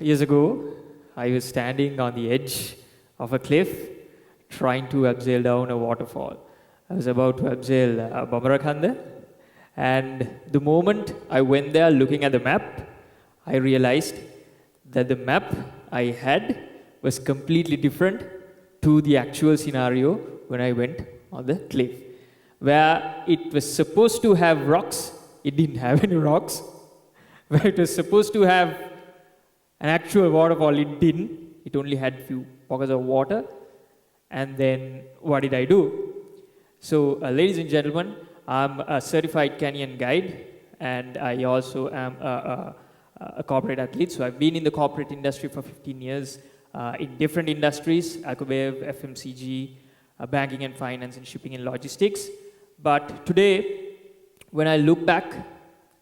years ago, I was standing on the edge of a cliff trying to abseil down a waterfall. I was about to abseil Bamarakanda, and the moment I went there looking at the map, I realized that the map I had was completely different to the actual scenario when I went on the cliff. Where it was supposed to have rocks, it didn't have any rocks. Where it was supposed to have an actual waterfall, it didn't. It only had few pockets of water. And then what did I do? So, ladies and gentlemen, I'm a certified canyon guide, and I also am a corporate athlete. So I've been in the corporate industry for 15 years in different industries, Alcobev, FMCG, banking and finance, and shipping and logistics. But today, when I look back,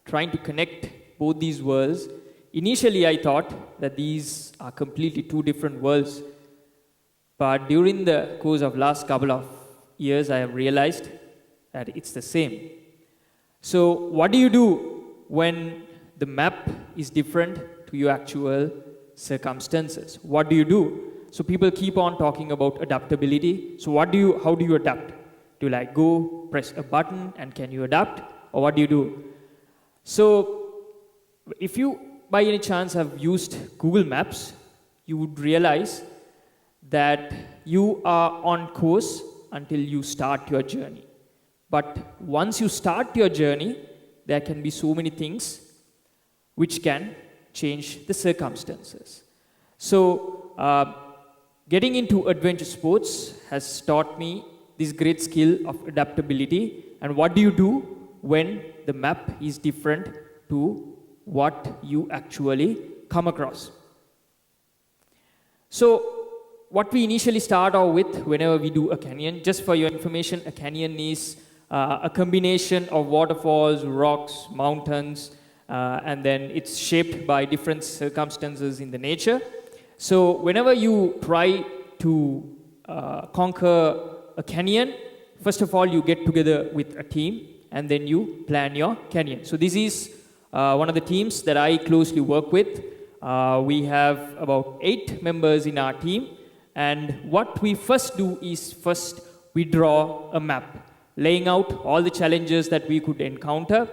trying to connect both these worlds, initially I thought that these are completely two different worlds. But during the course of last couple of years, I have realized that it's the same. So what do you do when the map is different to your actual circumstances? What do you do? So people keep on talking about adaptability. So how do you adapt? Do you like go press a button and can you adapt? Or what do you do? So if you by any chance have used Google Maps, you would realize that you are on course until you start your journey. But once you start your journey, there can be so many things which can change the circumstances. So getting into adventure sports has taught me this great skill of adaptability. And what do you do when the map is different to what you actually come across? So what we initially start off with whenever we do a canyon, just for your information, a canyon is a combination of waterfalls, rocks, mountains, and then it's shaped by different circumstances in the nature. So whenever you try to conquer a canyon, first of all, you get together with a team and then you plan your canyon. So this is one of the teams that I closely work with. We have about 8 members in our team, and what we first do is we draw a map, laying out all the challenges that we could encounter,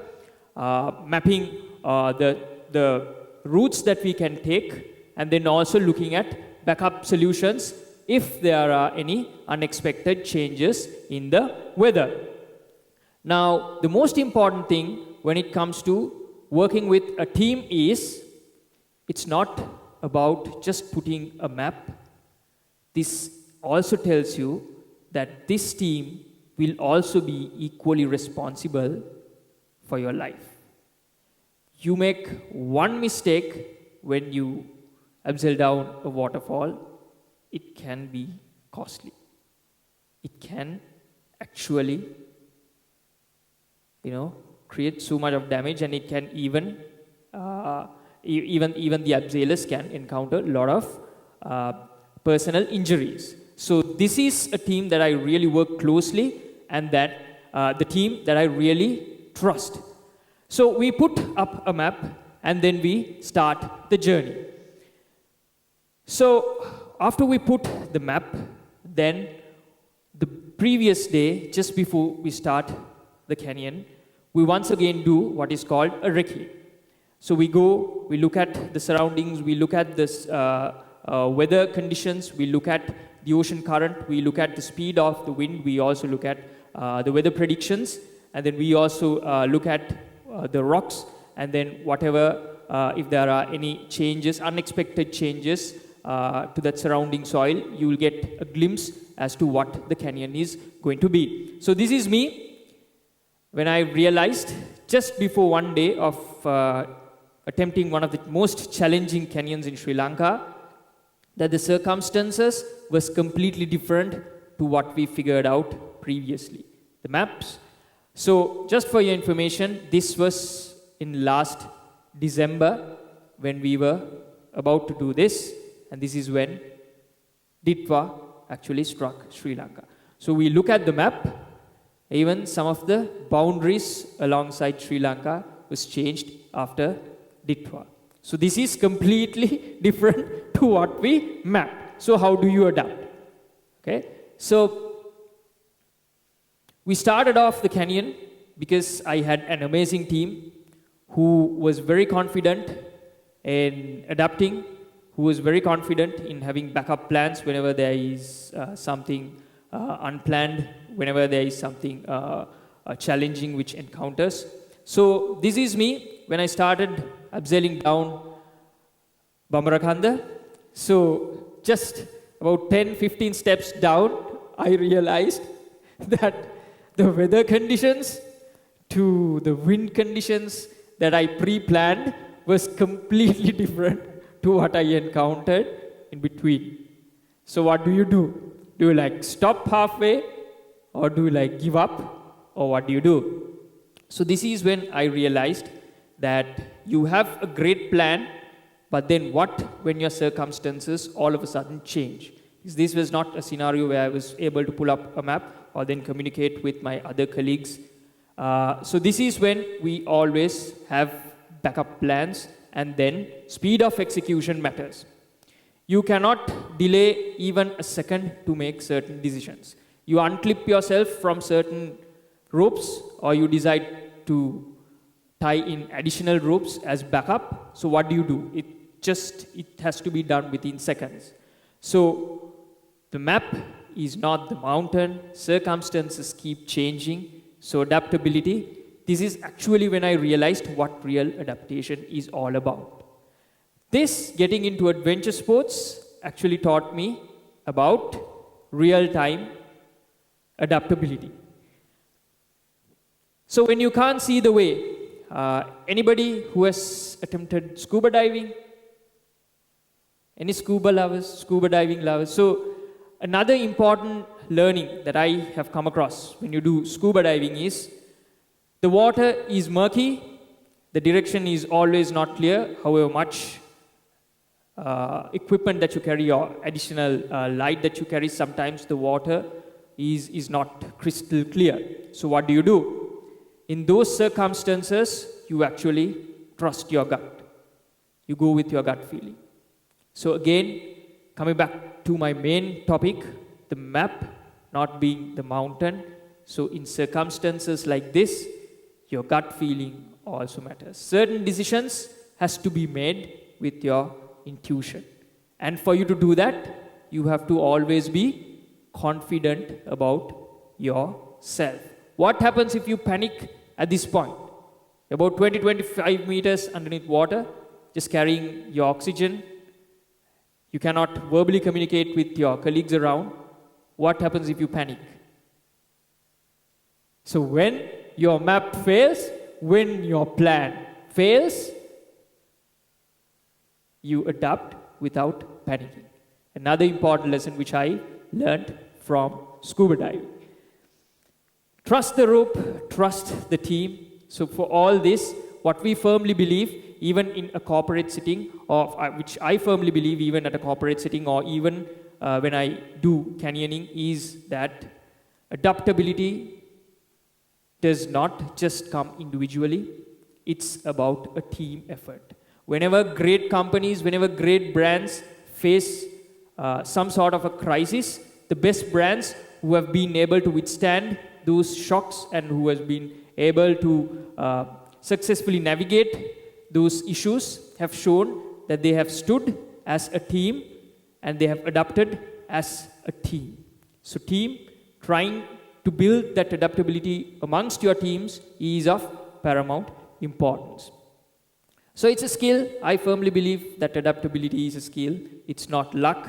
mapping the routes that we can take, and then also looking at backup solutions if there are any unexpected changes in the weather. Now, the most important thing when it comes to working with a team is it's not about just putting a map. This also tells you that this team will also be equally responsible for your life. You make one mistake when you abseil down a waterfall, it can be costly. It can actually, create so much of damage, and it can even the abseilers can encounter a lot of personal injuries. So this is a team that I really work closely, and that the team that I really trust. So we put up a map and then we start the journey. So after we put the map, then the previous day, just before we start the canyon, we once again do what is called a recce. So we go, we look at the surroundings, we look at this weather conditions, we look at the ocean current, we look at the speed of the wind, we also look at the weather predictions, and then we also look at the rocks, and then whatever, if there are any changes, unexpected changes to that surrounding soil, you will get a glimpse as to what the canyon is going to be. So this is me when I realized just before one day of attempting one of the most challenging canyons in Sri Lanka, that the circumstances was completely different to what we figured out previously. The maps. So just for your information, this was in last December when we were about to do this, and this is when detour actually struck Sri Lanka. So we look at the map, even some of the boundaries alongside Sri Lanka was changed after detour. So this is completely different to what we map. So how do you adapt? Okay, so we started off the canyon because I had an amazing team who was very confident in adapting, who was very confident in having backup plans whenever there is something unplanned, whenever there is something challenging which encounters. So this is me when I started abseiling down Bamarakhanda. So just about 10-15 steps down, I realized that the weather conditions to the wind conditions that I pre-planned was completely different to what I encountered in between. So what do? Do you like stop halfway, or do you like give up, or what do you do? So this is when I realized that you have a great plan, but then what when your circumstances all of a sudden change? Because this was not a scenario where I was able to pull up a map or then communicate with my other colleagues. So this is when we always have backup plans, and then speed of execution matters. You cannot delay even a second to make certain decisions. You unclip yourself from certain ropes, or you decide to tie in additional ropes as backup. So what do? It has to be done within seconds. So the map is not the mountain. Circumstances keep changing. So adaptability, this is actually when I realized what real adaptation is all about. This getting into adventure sports actually taught me about real-time adaptability. So when you can't see the way, anybody who has attempted scuba diving? Any scuba diving lovers? So another important learning that I have come across when you do scuba diving is the water is murky, the direction is always not clear, however much equipment that you carry or additional light that you carry, sometimes the water is not crystal clear. So what do? In those circumstances, you actually trust your gut. You go with your gut feeling. So again, coming back to my main topic, the map not being the mountain. So in circumstances like this, your gut feeling also matters. Certain decisions has to be made with your intuition. And for you to do that, you have to always be confident about yourself. What happens if you panic at this point? About 20-25 meters underneath water, just carrying your oxygen. You cannot verbally communicate with your colleagues around. What happens if you panic? So when your map fails, when your plan fails, you adapt without panicking. Another important lesson which I learned from scuba diving. Trust the rope, trust the team. So for all this, what we firmly believe, even in a corporate setting, or which I firmly believe even at a corporate setting, or even when I do canyoning, is that adaptability does not just come individually. It's about a team effort. Whenever great companies, whenever great brands face some sort of a crisis, the best brands who have been able to withstand those shocks and who has been able to successfully navigate those issues have shown that they have stood as a team and they have adapted as a team. So team, trying to build that adaptability amongst your teams is of paramount importance. So it's a skill. I firmly believe that adaptability is a skill. It's not luck.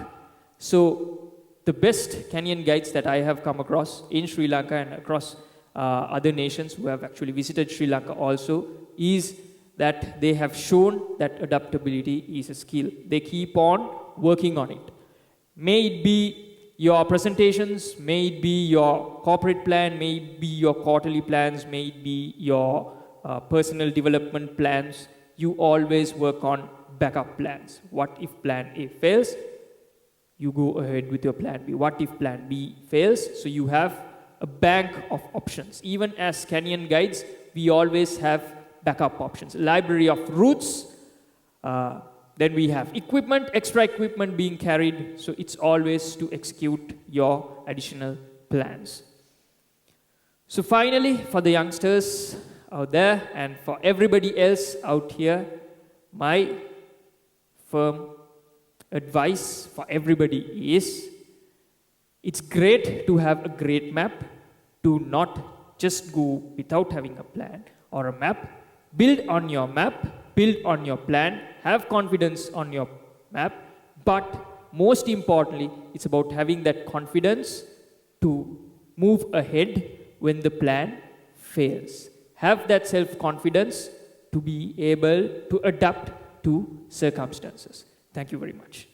So the best canyon guides that I have come across in Sri Lanka and across other nations who have actually visited Sri Lanka also is that they have shown that adaptability is a skill. They keep on working on it. May it be your presentations, may it be your corporate plan, may it be your quarterly plans, may it be your personal development plans, you always work on backup plans. What if plan A fails? You go ahead with your plan B. What if plan B fails? So you have a bank of options. Even as canyon guides, we always have backup options. A library of routes, Then we have equipment, extra equipment being carried. So it's always to execute your additional plans. So finally, for the youngsters out there and for everybody else out here, my firm advice for everybody is, it's great to have a great map, to not just go without having a plan or a map. Build on your map, build on your plan, have confidence on your map, but most importantly, it's about having that confidence to move ahead when the plan fails. Have that self-confidence to be able to adapt to circumstances. Thank you very much.